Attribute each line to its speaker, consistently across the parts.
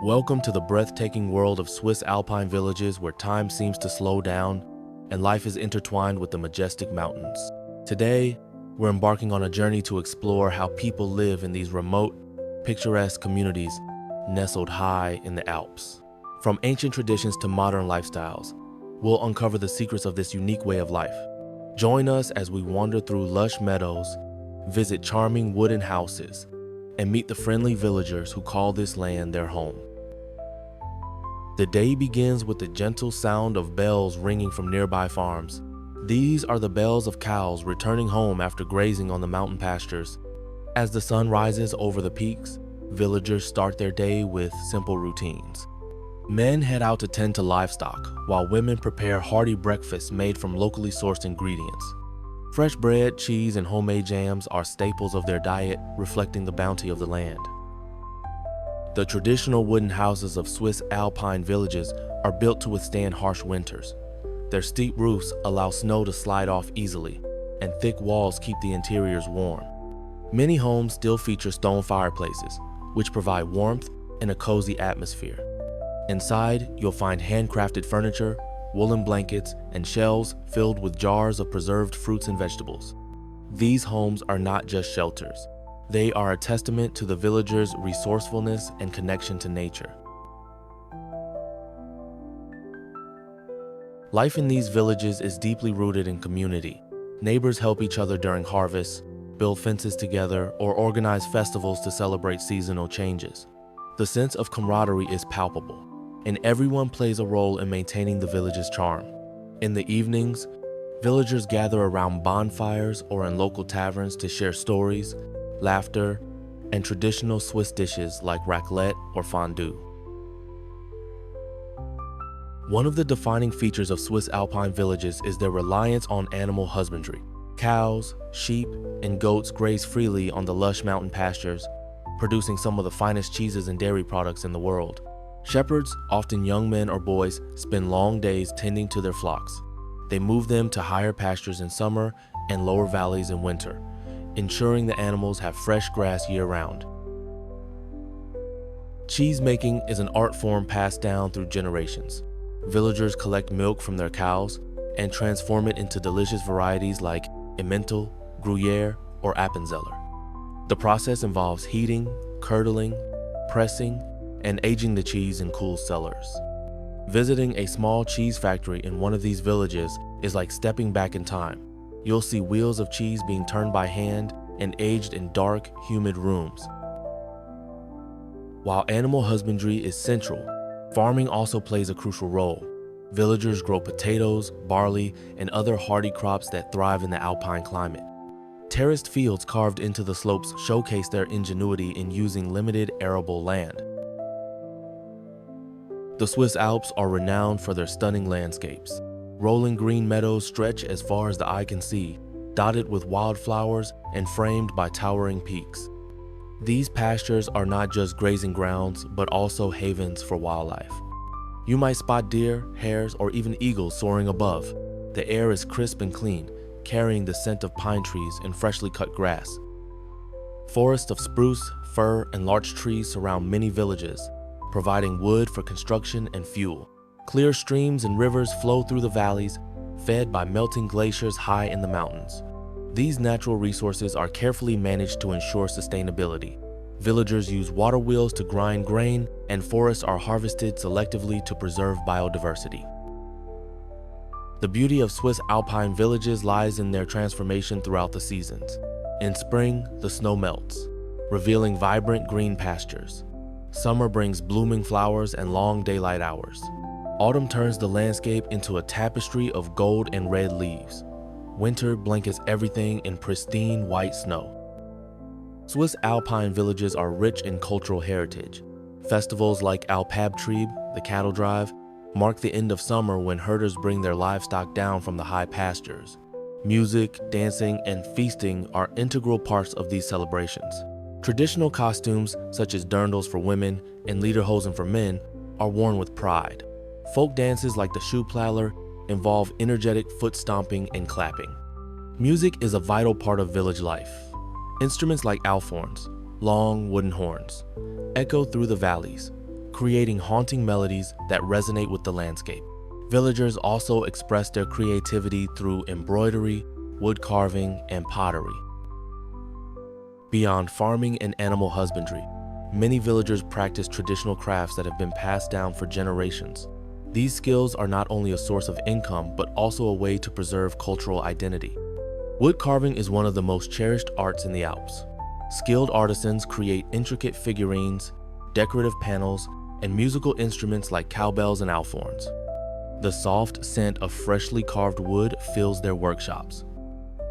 Speaker 1: Welcome to the breathtaking world of Swiss Alpine villages where time seems to slow down and life is intertwined with the majestic mountains. Today, we're embarking on a journey to explore how people live in these remote, picturesque communities nestled high in the Alps. From ancient traditions to modern lifestyles, we'll uncover the secrets of this unique way of life. Join us as we wander through lush meadows, visit charming wooden houses, and meet the friendly villagers who call this land their home. The day begins with the gentle sound of bells ringing from nearby farms. These are the bells of cows returning home after grazing on the mountain pastures. As the sun rises over the peaks, villagers start their day with simple routines. Men head out to tend to livestock, while women prepare hearty breakfasts made from locally sourced ingredients. Fresh bread, cheese, and homemade jams are staples of their diet, reflecting the bounty of the land. The traditional wooden houses of Swiss Alpine villages are built to withstand harsh winters. Their steep roofs allow snow to slide off easily, and thick walls keep the interiors warm. Many homes still feature stone fireplaces, which provide warmth and a cozy atmosphere. Inside, you'll find handcrafted furniture, woolen blankets, and shelves filled with jars of preserved fruits and vegetables. These homes are not just shelters. They are a testament to the villagers' resourcefulness and connection to nature. Life in these villages is deeply rooted in community. Neighbors help each other during harvests, build fences together, or organize festivals to celebrate seasonal changes. The sense of camaraderie is palpable, and everyone plays a role in maintaining the village's charm. In the evenings, villagers gather around bonfires or in local taverns to share stories, laughter, and traditional Swiss dishes like raclette or fondue. One of the defining features of Swiss Alpine villages is their reliance on animal husbandry. Cows, sheep, and goats graze freely on the lush mountain pastures, producing some of the finest cheeses and dairy products in the world. Shepherds, often young men or boys, spend long days tending to their flocks. They move them to higher pastures in summer and lower valleys in winter, ensuring the animals have fresh grass year-round. Cheese making is an art form passed down through generations. Villagers collect milk from their cows and transform it into delicious varieties like Emmental, Gruyere, or Appenzeller. The process involves heating, curdling, pressing, and aging the cheese in cool cellars. Visiting a small cheese factory in one of these villages is like stepping back in time. You'll see wheels of cheese being turned by hand and aged in dark, humid rooms. While animal husbandry is central, farming also plays a crucial role. Villagers grow potatoes, barley, and other hardy crops that thrive in the alpine climate. Terraced fields carved into the slopes showcase their ingenuity in using limited arable land. The Swiss Alps are renowned for their stunning landscapes. Rolling green meadows stretch as far as the eye can see, dotted with wildflowers and framed by towering peaks. These pastures are not just grazing grounds, but also havens for wildlife. You might spot deer, hares, or even eagles soaring above. The air is crisp and clean, carrying the scent of pine trees and freshly cut grass. Forests of spruce, fir, and larch trees surround many villages, providing wood for construction and fuel. Clear streams and rivers flow through the valleys, fed by melting glaciers high in the mountains. These natural resources are carefully managed to ensure sustainability. Villagers use water wheels to grind grain, and forests are harvested selectively to preserve biodiversity. The beauty of Swiss Alpine villages lies in their transformation throughout the seasons. In spring, the snow melts, revealing vibrant green pastures. Summer brings blooming flowers and long daylight hours. Autumn turns the landscape into a tapestry of gold and red leaves. Winter blankets everything in pristine white snow. Swiss Alpine villages are rich in cultural heritage. Festivals like Alpabtrieb, the cattle drive, mark the end of summer when herders bring their livestock down from the high pastures. Music, dancing, and feasting are integral parts of these celebrations. Traditional costumes, such as dirndls for women and lederhosen for men, are worn with pride. Folk dances like the Schuhplaller involve energetic foot stomping and clapping. Music is a vital part of village life. Instruments like alphorns, long wooden horns, echo through the valleys, creating haunting melodies that resonate with the landscape. Villagers also express their creativity through embroidery, wood carving, and pottery. Beyond farming and animal husbandry, many villagers practice traditional crafts that have been passed down for generations. These skills are not only a source of income, but also a way to preserve cultural identity. Wood carving is one of the most cherished arts in the Alps. Skilled artisans create intricate figurines, decorative panels, and musical instruments like cowbells and alphorns. The soft scent of freshly carved wood fills their workshops.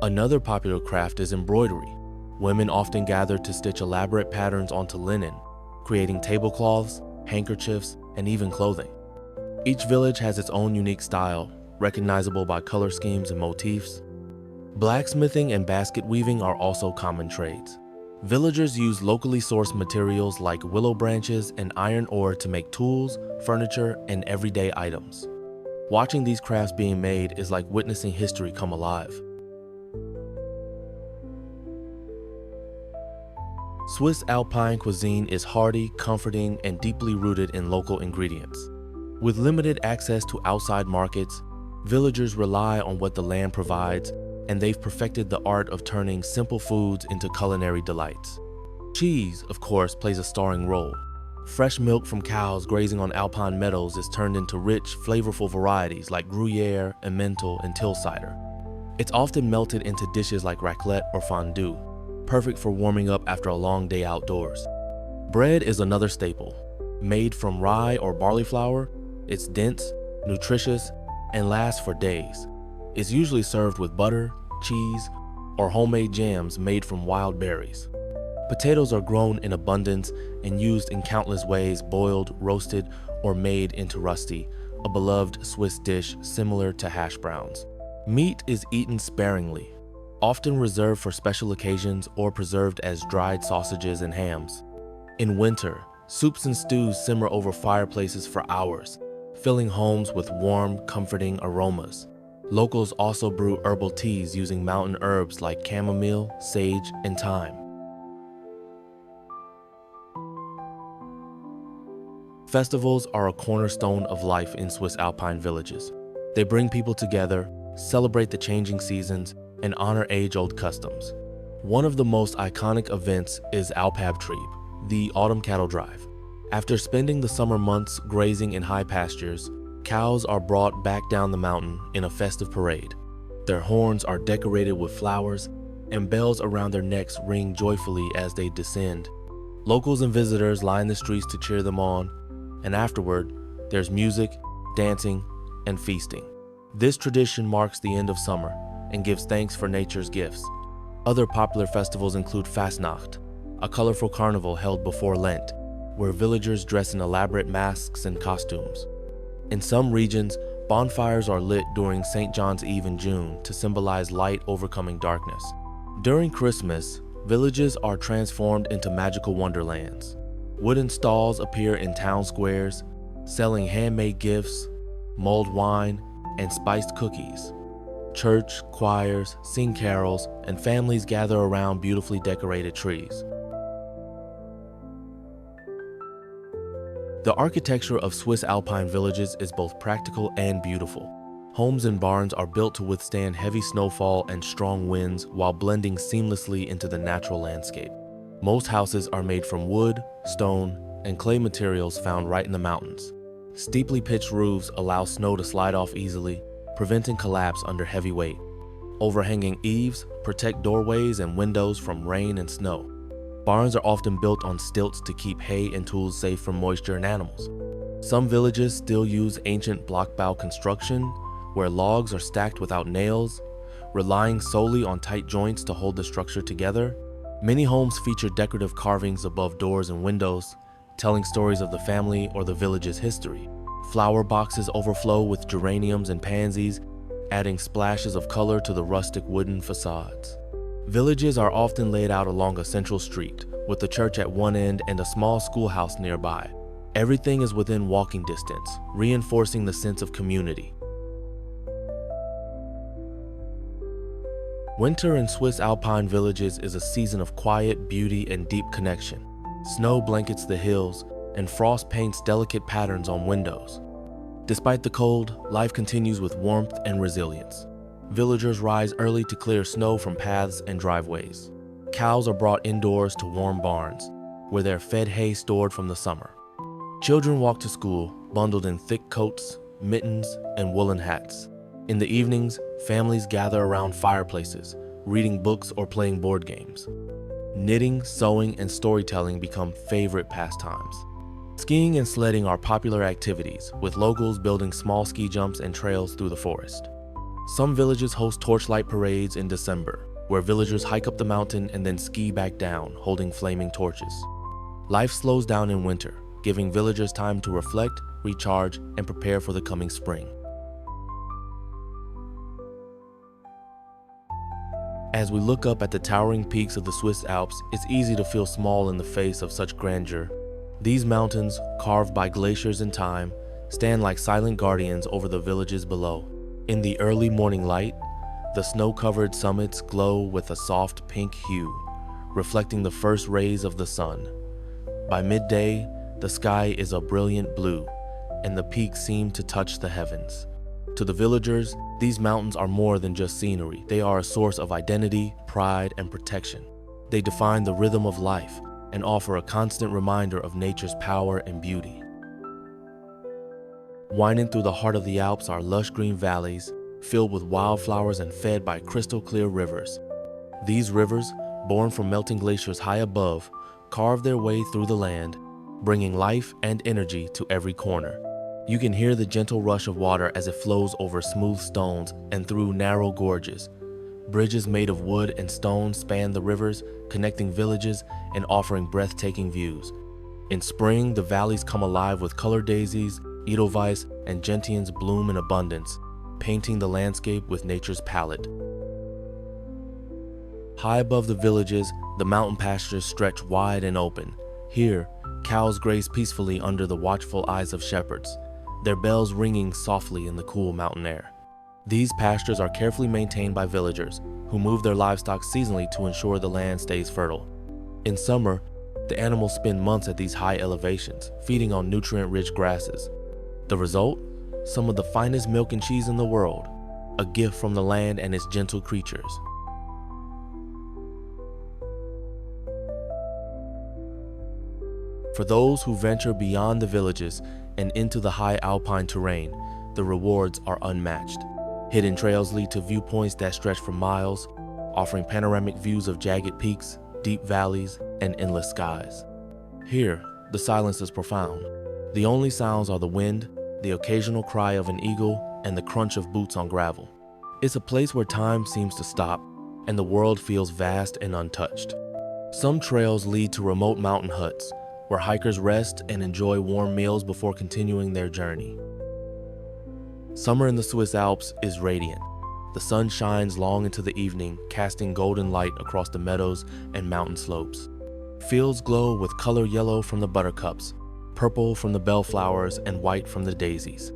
Speaker 1: Another popular craft is embroidery. Women often gather to stitch elaborate patterns onto linen, creating tablecloths, handkerchiefs, and even clothing. Each village has its own unique style, recognizable by color schemes and motifs. Blacksmithing and basket weaving are also common trades. Villagers use locally sourced materials like willow branches and iron ore to make tools, furniture, and everyday items. Watching these crafts being made is like witnessing history come alive. Swiss Alpine cuisine is hearty, comforting, and deeply rooted in local ingredients. With limited access to outside markets, villagers rely on what the land provides, and they've perfected the art of turning simple foods into culinary delights. Cheese, of course, plays a starring role. Fresh milk from cows grazing on alpine meadows is turned into rich, flavorful varieties like Gruyere, Emmental, and Till cider. It's often melted into dishes like raclette or fondue, perfect for warming up after a long day outdoors. Bread is another staple. Made from rye or barley flour, it's dense, nutritious, and lasts for days. It's usually served with butter, cheese, or homemade jams made from wild berries. Potatoes are grown in abundance and used in countless ways: boiled, roasted, or made into rusty, a beloved Swiss dish similar to hash browns. Meat is eaten sparingly, often reserved for special occasions or preserved as dried sausages and hams. In winter, soups and stews simmer over fireplaces for hours, filling homes with warm, comforting aromas. Locals also brew herbal teas using mountain herbs like chamomile, sage, and thyme. Festivals are a cornerstone of life in Swiss Alpine villages. They bring people together, celebrate the changing seasons, and honor age-old customs. One of the most iconic events is Alpabtrieb, the autumn cattle drive. After spending the summer months grazing in high pastures, cows are brought back down the mountain in a festive parade. Their horns are decorated with flowers, and bells around their necks ring joyfully as they descend. Locals and visitors line the streets to cheer them on, and afterward, there's music, dancing, and feasting. This tradition marks the end of summer and gives thanks for nature's gifts. Other popular festivals include Fastnacht, a colorful carnival held before Lent, where villagers dress in elaborate masks and costumes. In some regions, bonfires are lit during St. John's Eve in June to symbolize light overcoming darkness. During Christmas, villages are transformed into magical wonderlands. Wooden stalls appear in town squares, selling handmade gifts, mulled wine, and spiced cookies. Church, choirs, sing carols, and families gather around beautifully decorated trees. The architecture of Swiss Alpine villages is both practical and beautiful. Homes and barns are built to withstand heavy snowfall and strong winds while blending seamlessly into the natural landscape. Most houses are made from wood, stone, and clay materials found right in the mountains. Steeply pitched roofs allow snow to slide off easily, preventing collapse under heavy weight. Overhanging eaves protect doorways and windows from rain and snow. Barns are often built on stilts to keep hay and tools safe from moisture and animals. Some villages still use ancient block bow construction, where logs are stacked without nails, relying solely on tight joints to hold the structure together. Many homes feature decorative carvings above doors and windows, telling stories of the family or the village's history. Flower boxes overflow with geraniums and pansies, adding splashes of color to the rustic wooden facades. Villages are often laid out along a central street, with the church at one end and a small schoolhouse nearby. Everything is within walking distance, reinforcing the sense of community. Winter in Swiss Alpine villages is a season of quiet, beauty, and deep connection. Snow blankets the hills, and frost paints delicate patterns on windows. Despite the cold, life continues with warmth and resilience. Villagers rise early to clear snow from paths and driveways. Cows are brought indoors to warm barns, where they're fed hay stored from the summer. Children walk to school, bundled in thick coats, mittens, and woolen hats. In the evenings, families gather around fireplaces, reading books or playing board games. Knitting, sewing, and storytelling become favorite pastimes. Skiing and sledding are popular activities, with locals building small ski jumps and trails through the forest. Some villages host torchlight parades in December, where villagers hike up the mountain and then ski back down, holding flaming torches. Life slows down in winter, giving villagers time to reflect, recharge, and prepare for the coming spring. As we look up at the towering peaks of the Swiss Alps, it's easy to feel small in the face of such grandeur. These mountains, carved by glaciers in time, stand like silent guardians over the villages below. In the early morning light, the snow-covered summits glow with a soft pink hue, reflecting the first rays of the sun. By midday, the sky is a brilliant blue, and the peaks seem to touch the heavens. To the villagers, these mountains are more than just scenery. They are a source of identity, pride, and protection. They define the rhythm of life and offer a constant reminder of nature's power and beauty. Winding through the heart of the Alps are lush green valleys, filled with wildflowers and fed by crystal-clear rivers. These rivers, born from melting glaciers high above, carve their way through the land, bringing life and energy to every corner. You can hear the gentle rush of water as it flows over smooth stones and through narrow gorges. Bridges made of wood and stone span the rivers, connecting villages and offering breathtaking views. In spring, the valleys come alive with color daisies, edelweiss, and gentians bloom in abundance, painting the landscape with nature's palette. High above the villages, the mountain pastures stretch wide and open. Here, cows graze peacefully under the watchful eyes of shepherds, their bells ringing softly in the cool mountain air. These pastures are carefully maintained by villagers, who move their livestock seasonally to ensure the land stays fertile. In summer, the animals spend months at these high elevations, feeding on nutrient-rich grasses. The result? Some of the finest milk and cheese in the world, a gift from the land and its gentle creatures. For those who venture beyond the villages and into the high alpine terrain, the rewards are unmatched. Hidden trails lead to viewpoints that stretch for miles, offering panoramic views of jagged peaks, deep valleys, and endless skies. Here, the silence is profound. The only sounds are the wind, the occasional cry of an eagle, and the crunch of boots on gravel. It's a place where time seems to stop, and the world feels vast and untouched. Some trails lead to remote mountain huts, where hikers rest and enjoy warm meals before continuing their journey. Summer in the Swiss Alps is radiant. The sun shines long into the evening, casting golden light across the meadows and mountain slopes. Fields glow with color yellow from the buttercups, purple from the bellflowers, and white from the daisies.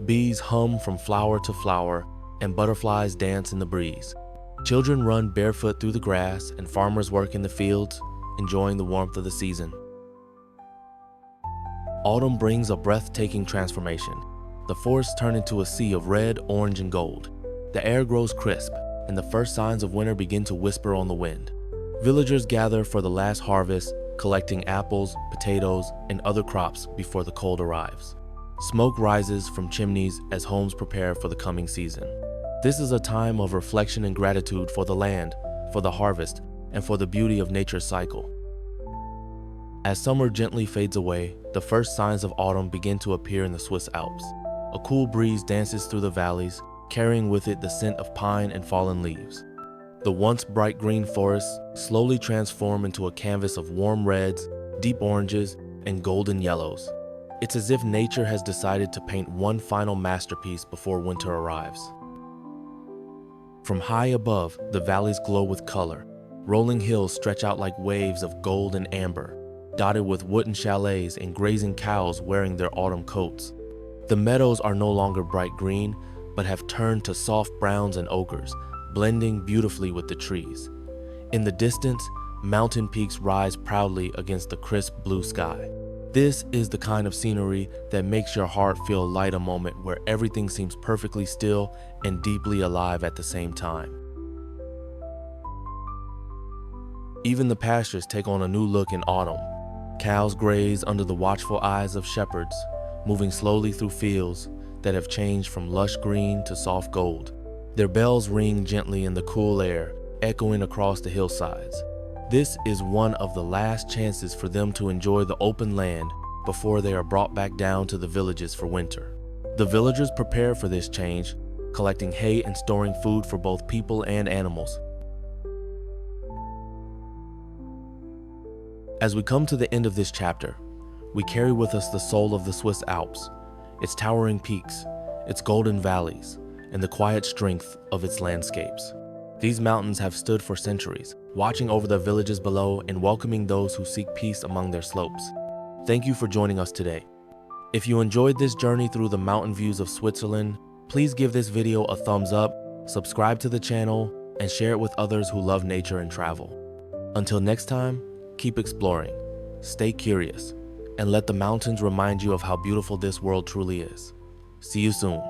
Speaker 1: Bees hum from flower to flower, and butterflies dance in the breeze. Children run barefoot through the grass, and farmers work in the fields, enjoying the warmth of the season. Autumn brings a breathtaking transformation. The forests turn into a sea of red, orange, and gold. The air grows crisp, and the first signs of winter begin to whisper on the wind. Villagers gather for the last harvest, collecting apples, potatoes, and other crops before the cold arrives. Smoke rises from chimneys as homes prepare for the coming season. This is a time of reflection and gratitude for the land, for the harvest, and for the beauty of nature's cycle. As summer gently fades away, the first signs of autumn begin to appear in the Swiss Alps. A cool breeze dances through the valleys, carrying with it the scent of pine and fallen leaves. The once bright green forests slowly transform into a canvas of warm reds, deep oranges, and golden yellows. It's as if nature has decided to paint one final masterpiece before winter arrives. From high above, the valleys glow with color. Rolling hills stretch out like waves of gold and amber, dotted with wooden chalets and grazing cows wearing their autumn coats. The meadows are no longer bright green, but have turned to soft browns and ochres, blending beautifully with the trees. In the distance, mountain peaks rise proudly against the crisp blue sky. This is the kind of scenery that makes your heart feel light, a moment where everything seems perfectly still and deeply alive at the same time. Even the pastures take on a new look in autumn. Cows graze under the watchful eyes of shepherds, moving slowly through fields that have changed from lush green to soft gold. Their bells ring gently in the cool air, echoing across the hillsides. This is one of the last chances for them to enjoy the open land before they are brought back down to the villages for winter. The villagers prepare for this change, collecting hay and storing food for both people and animals. As we come to the end of this chapter, we carry with us the soul of the Swiss Alps, its towering peaks, its golden valleys, and the quiet strength of its landscapes. These mountains have stood for centuries, watching over the villages below and welcoming those who seek peace among their slopes. Thank you for joining us today. If you enjoyed this journey through the mountain views of Switzerland, please give this video a thumbs up, subscribe to the channel, and share it with others who love nature and travel. Until next time, keep exploring, stay curious, and let the mountains remind you of how beautiful this world truly is. See you soon.